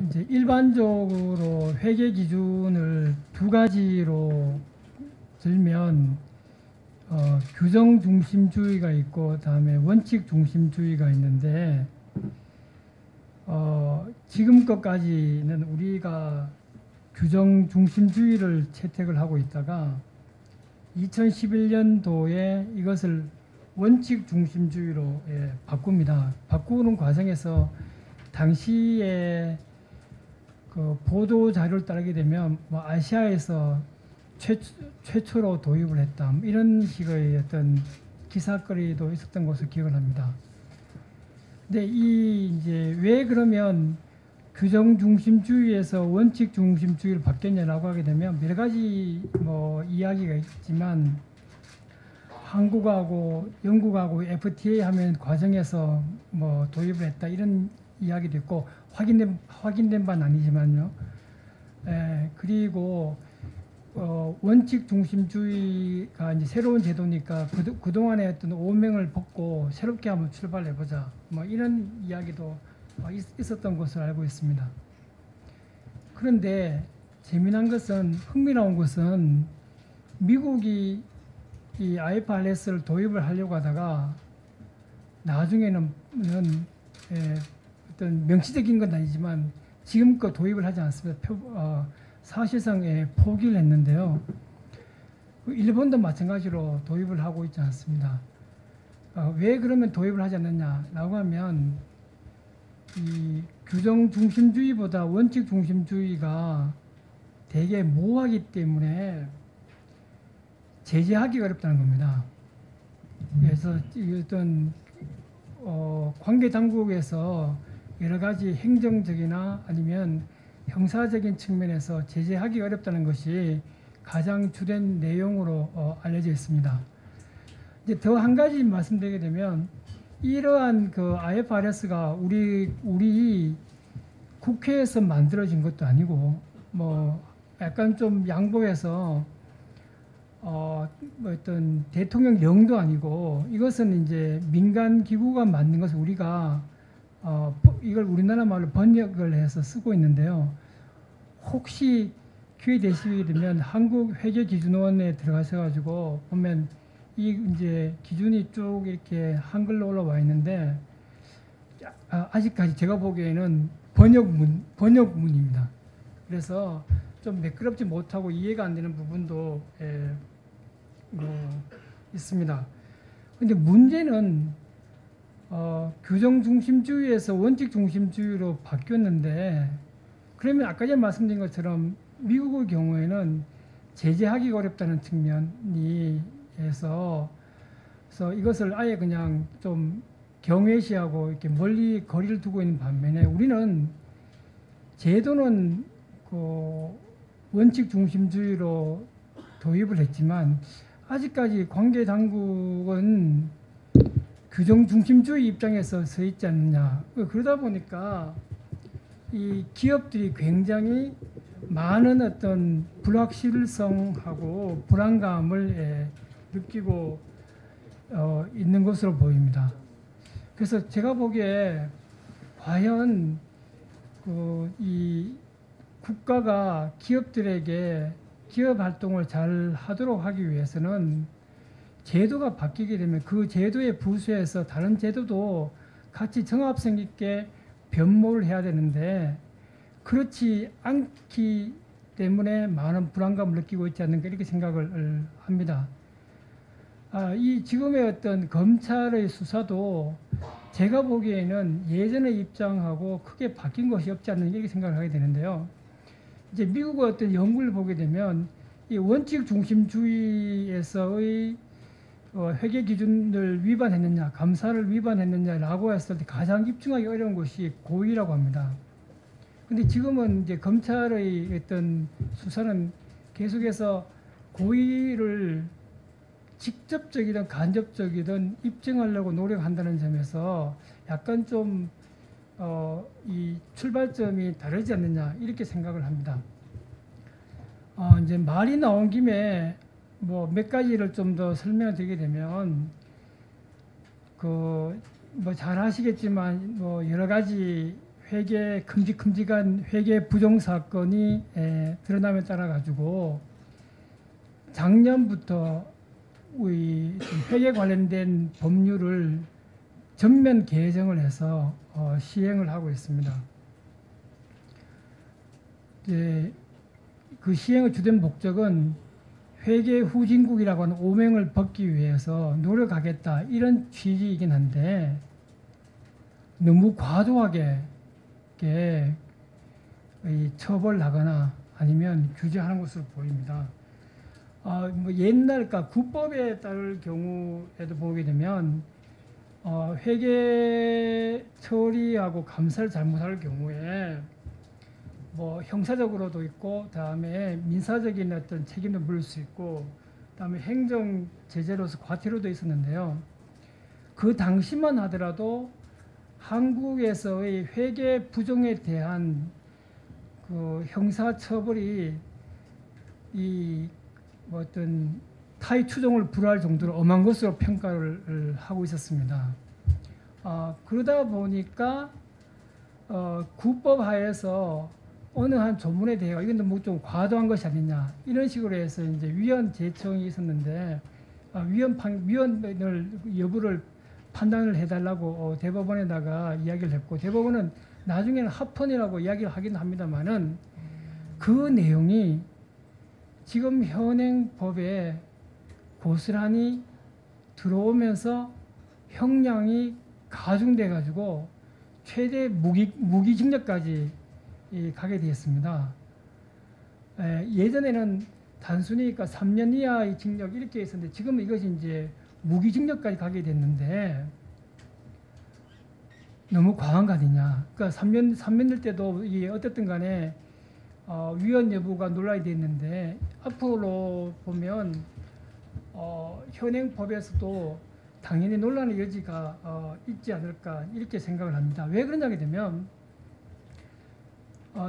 이제 일반적으로 회계 기준을 두 가지로 들면 규정 중심주의가 있고 그다음에 원칙 중심주의가 있는데 지금 것까지는 우리가 규정 중심주의를 채택을 하고 있다가 2011년도에 이것을 원칙 중심주의로 바꿉니다. 바꾸는 과정에서 당시에 그 보도 자료를 따르게 되면 뭐 아시아에서 최초로 도입을 했다 이런 식의 어떤 기사거리도 있었던 것으로 기억을 합니다. 근데 이제 왜 그러면 규정 중심주의에서 원칙 중심주의를 바뀌었냐라고 하게 되면 여러 가지 뭐 이야기가 있지만 한국하고 영국하고 FTA 하면 과정에서 뭐 도입을 했다 이런 이야기도 있고 확인된 바는 아니지만요. 그리고 원칙 중심주의가 이제 새로운 제도니까 그동안의 어떤 오명을 벗고 새롭게 한번 출발해보자 뭐 이런 이야기도 있었던 것으로 알고 있습니다. 그런데 재미난 것은 흥미로운 것은 미국이 이 IFRS를 도입을 하려고 하다가 나중에는 어떤 명시적인 건 아니지만 지금껏 도입을 하지 않습니다. 사실상 포기를 했는데요. 일본도 마찬가지로 도입을 하고 있지 않습니다. 왜 그러면 도입을 하지 않느냐라고 하면 이 규정 중심주의보다 원칙 중심주의가 되게 모호하기 때문에 제재하기가 어렵다는 겁니다. 그래서 어떤 관계 당국에서 여러 가지 행정적이나 아니면 형사적인 측면에서 제재하기 어렵다는 것이 가장 주된 내용으로 알려져 있습니다. 이제 더 한 가지 말씀드리게 되면 이러한 그 IFRS가 우리 국회에서 만들어진 것도 아니고 뭐 약간 좀 양보해서 뭐 어떤 대통령령도 아니고 이것은 이제 민간 기구가 만든 것을 우리가 이걸 우리나라 말로 번역을 해서 쓰고 있는데요. 혹시 기회 되시게 되면 한국회계기준원에 들어가셔가지고 보면 이 이제 기준이 쭉 이렇게 한글로 올라와 있는데 아직까지 제가 보기에는 번역문입니다. 그래서 좀 매끄럽지 못하고 이해가 안 되는 부분도 있습니다. 근데 문제는 규정 중심주의에서 원칙 중심주의로 바뀌었는데 그러면 아까 전에 말씀드린 것처럼 미국의 경우에는 제재하기가 어렵다는 측면이 해서 그래서 이것을 아예 그냥 좀 경외시하고 이렇게 멀리 거리를 두고 있는 반면에 우리는 제도는 그 원칙 중심주의로 도입을 했지만 아직까지 관계 당국은 규정 중심주의 입장에서 서 있지 않느냐. 그러다 보니까 이 기업들이 굉장히 많은 어떤 불확실성하고 불안감을 느끼고 있는 것으로 보입니다. 그래서 제가 보기에 과연 이 국가가 기업들에게 기업 활동을 잘 하도록 하기 위해서는 제도가 바뀌게 되면 그 제도에 부수해서 다른 제도도 같이 정합성 있게 변모를 해야 되는데 그렇지 않기 때문에 많은 불안감을 느끼고 있지 않는가 이렇게 생각을 합니다. 이 지금의 어떤 검찰의 수사도 제가 보기에는 예전의 입장하고 크게 바뀐 것이 없지 않는 이렇게 생각을 하게 되는데요. 이제 미국의 어떤 연구를 보게 되면 이 원칙 중심주의에서의 회계 기준을 위반했느냐, 감사를 위반했느냐라고 했을 때 가장 입증하기 어려운 것이 고의라고 합니다. 근데 지금은 이제 검찰의 어떤 수사는 계속해서 고의를 직접적이든 간접적이든 입증하려고 노력한다는 점에서 약간 좀 이 출발점이 다르지 않느냐 이렇게 생각을 합니다. 이제 말이 나온 김에 뭐 몇 가지를 좀 더 설명을 드리게 되면 뭐 잘 아시겠지만 뭐 여러 가지 회계 큼직큼직한 회계 부정 사건이 드러남에 따라 가지고 작년부터 우리 회계 관련된 법률을 전면 개정을 해서 시행을 하고 있습니다. 그 시행의 주된 목적은 회계 후진국이라고 하는 오명을 벗기 위해서 노력하겠다 이런 취지이긴 한데 너무 과도하게 처벌하거나 아니면 규제하는 것으로 보입니다. 뭐 옛날 그러니까 국법에 따를 경우에도 보게 되면 회계 처리하고 감사를 잘못할 경우에 뭐 형사적으로도 있고 다음에 민사적인 어떤 책임도 물을 수 있고 다음에 행정 제재로서 과태료도 있었는데요. 그 당시만 하더라도 한국에서의 회계 부정에 대한 그 형사 처벌이 이 뭐 어떤 타의 추종을 불허할 정도로 엄한 것으로 평가를 하고 있었습니다. 그러다 보니까 국법 하에서 어느 한 조문에 대해 이건 너무 좀 과도한 것이 아니냐 이런 식으로 해서 이제 위헌 제청이 있었는데 위헌을 여부를 판단을 해달라고 대법원에다가 이야기를 했고 대법원은 나중에는 합헌이라고 이야기를 하긴 합니다만은 그 내용이 지금 현행 법에 고스란히 들어오면서 형량이 가중돼 가지고 최대 무기징역까지 가게 되었습니다. 예전에는 단순히 그러니까 3년 이하의 징역 이렇게 있었는데 지금 이것이 이제 무기징역까지 가게 됐는데 너무 과한 거 아니냐. 그러니까 3년 될 때도 이게 어쨌든 간에 위헌 여부가 논란이 됐는데 앞으로 보면 현행 법에서도 당연히 논란의 여지가 있지 않을까 이렇게 생각을 합니다. 왜 그러냐게 되면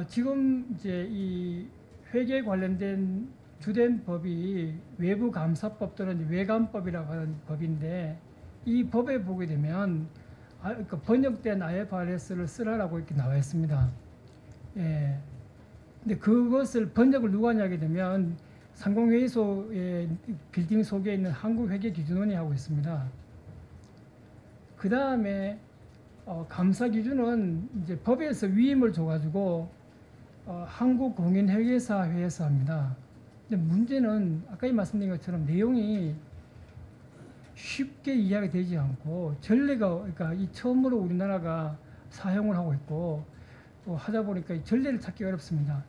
지금 이제 이 회계 관련된 주된 법이 외부감사법 또는 외감법이라고 하는 법인데 이 법에 보게 되면 그러니까 번역된 IFRS를 쓰라라고 이렇게 나와 있습니다. 예. 근데 그것을 번역을 누가 하냐게 되면 상공회의소의 빌딩 속에 있는 한국회계기준원이 하고 있습니다. 그 다음에 감사기준은 이제 법에서 위임을 줘가지고 한국공인회계사회에서 합니다. 근데 문제는 아까 말씀드린 것처럼 내용이 쉽게 이해가 되지 않고 전례가 그러니까 이 처음으로 우리나라가 사용을 하고 있고 또 하다 보니까 이 전례를 찾기 어렵습니다.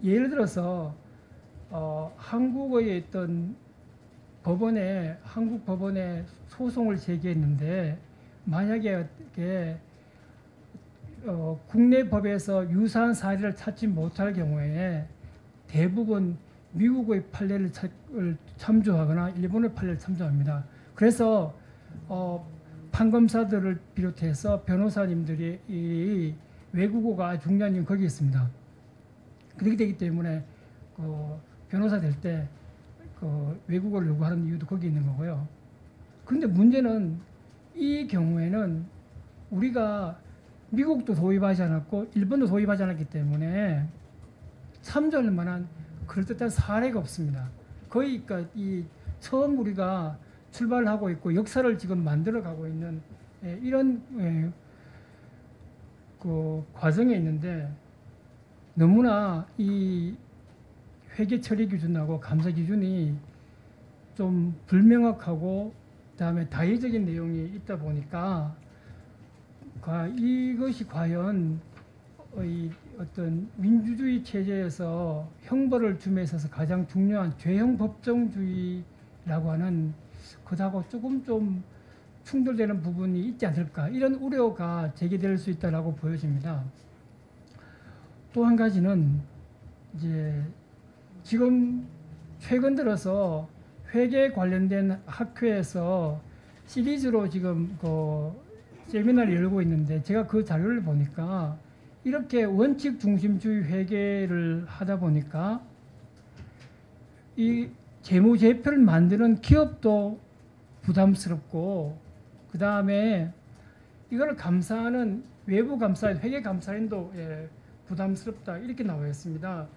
예를 들어서 한국의 어떤 한국 법원에 소송을 제기했는데 만약에 국내 법에서 유사한 사례를 찾지 못할 경우에 대부분 미국의 판례를 참조하거나 일본의 판례를 참조합니다. 그래서 판검사들을 비롯해서 변호사님들이 이 외국어가 중요한 이유는 거기 있습니다. 그렇게 되기 때문에 변호사 될 때 외국어를 요구하는 이유도 거기 있는 거고요. 그런데 문제는 이 경우에는 우리가 미국도 도입하지 않았고 일본도 도입하지 않았기 때문에 참조할 만한 그럴듯한 사례가 없습니다. 거의 그러니까 이 처음 우리가 출발하고 있고 역사를 지금 만들어가고 있는 이런 그 과정에 있는데 너무나 이 회계 처리 기준하고 감사 기준이 좀 불명확하고 그다음에 다의적인 내용이 있다 보니까 이것이 과연 이 어떤 민주주의 체제에서 형벌을 줌에 있어서 가장 중요한 죄형 법정주의라고 하는 그하고 조금 좀 충돌되는 부분이 있지 않을까 이런 우려가 제기될 수 있다라고 보여집니다. 또 한 가지는 이제 지금 최근 들어서 회계 관련된 학회에서 시리즈로 지금 그 세미나를 열고 있는데 제가 그 자료를 보니까 이렇게 원칙 중심주의 회계를 하다 보니까 이 재무제표를 만드는 기업도 부담스럽고 그 다음에 이걸 감사하는 외부 감사인, 회계 감사인도 부담스럽다 이렇게 나와 있습니다.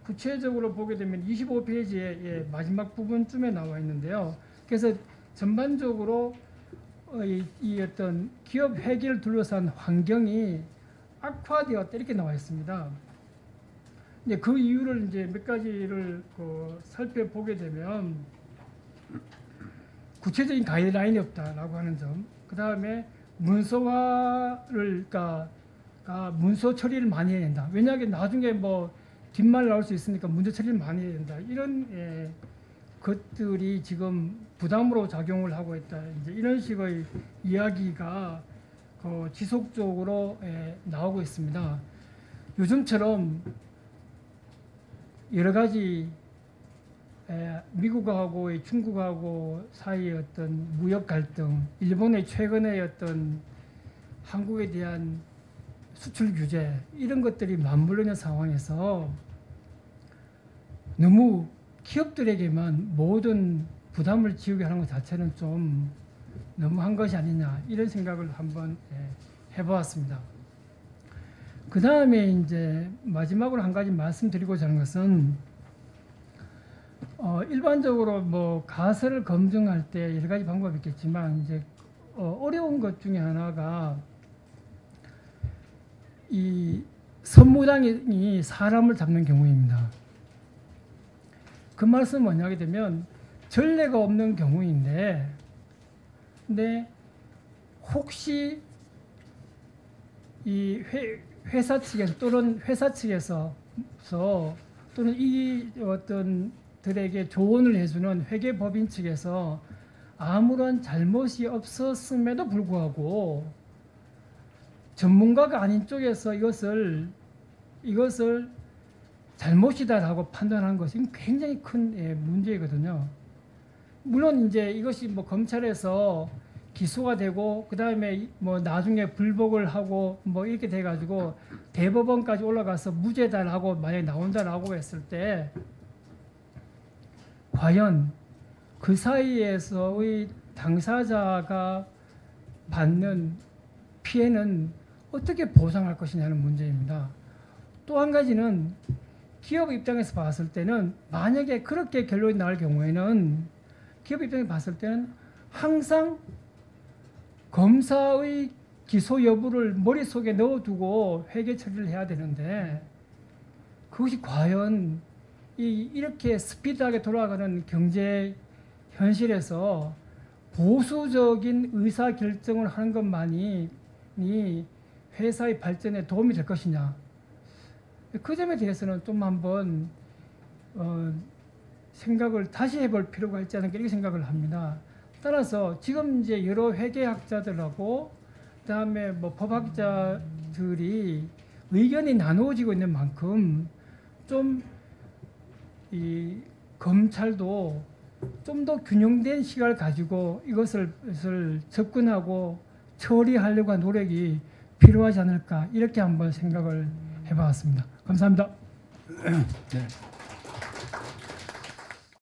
구체적으로 보게 되면 25페이지의 마지막 부분쯤에 나와 있는데요. 그래서 전반적으로 이 어떤 기업 회계를 둘러싼 환경이 악화되었다 이렇게 나와 있습니다. 이제 그 이유를 이제 몇 가지를 살펴보게 되면 구체적인 가이드라인이 없다라고 하는 점, 그 다음에 문서화를 문서 처리를 많이 해야 된다. 왜냐하면 나중에 뭐 뒷말 나올 수 있으니까 문서 처리를 많이 해야 된다. 이런 것들이 지금 부담으로 작용을 하고 있다. 이제 이런 식의 이야기가 지속적으로 나오고 있습니다. 요즘처럼 여러 가지 미국하고 중국하고 사이의 어떤 무역 갈등, 일본의 최근의 어떤 한국에 대한 수출 규제 이런 것들이 맞물려 있는 상황에서 너무 기업들에게만 모든 부담을 지우게 하는 것 자체는 좀 너무한 것이 아니냐 이런 생각을 한번 해보았습니다. 그 다음에 이제 마지막으로 한 가지 말씀드리고자 하는 것은 일반적으로 뭐 가설을 검증할 때 여러 가지 방법이 있겠지만 이제 어려운 것 중에 하나가 이 선무당이 사람을 잡는 경우입니다. 그 말씀은 뭐냐게 되면 전례가 없는 경우인데, 근데 혹시 이 회사 측에서 또는 회사 측에서 또는 이 어떤 들에게 조언을 해주는 회계법인 측에서 아무런 잘못이 없었음에도 불구하고 전문가가 아닌 쪽에서 이것을 잘못이다라고 판단한 것은 굉장히 큰 문제이거든요. 물론 이제 이것이 뭐 검찰에서 기소가 되고 그 다음에 뭐 나중에 불복을 하고 뭐 이렇게 돼가지고 대법원까지 올라가서 무죄다라고 만약에 나온다라고 했을 때 과연 그 사이에서의 당사자가 받는 피해는 어떻게 보상할 것이냐는 문제입니다. 또 한 가지는 기업 입장에서 봤을 때는 만약에 그렇게 결론이 나올 경우에는 기업 입장에서 봤을 때는 항상 검사의 기소 여부를 머릿속에 넣어두고 회계 처리를 해야 되는데 그것이 과연 이렇게 스피드하게 돌아가는 경제 현실에서 보수적인 의사결정을 하는 것만이 회사의 발전에 도움이 될 것이냐. 그 점에 대해서는 좀 한번 생각을 다시 해볼 필요가 있지 않을까 이렇게 생각을 합니다. 따라서 지금 이제 여러 회계학자들하고 그다음에 뭐 법학자들이 의견이 나누어지고 있는 만큼 좀 이 검찰도 좀 더 균형된 시각을 가지고 이것을 접근하고 처리하려고 한 노력이 필요하지 않을까 이렇게 한번 생각을 해봤습니다. 감사합니다. 네.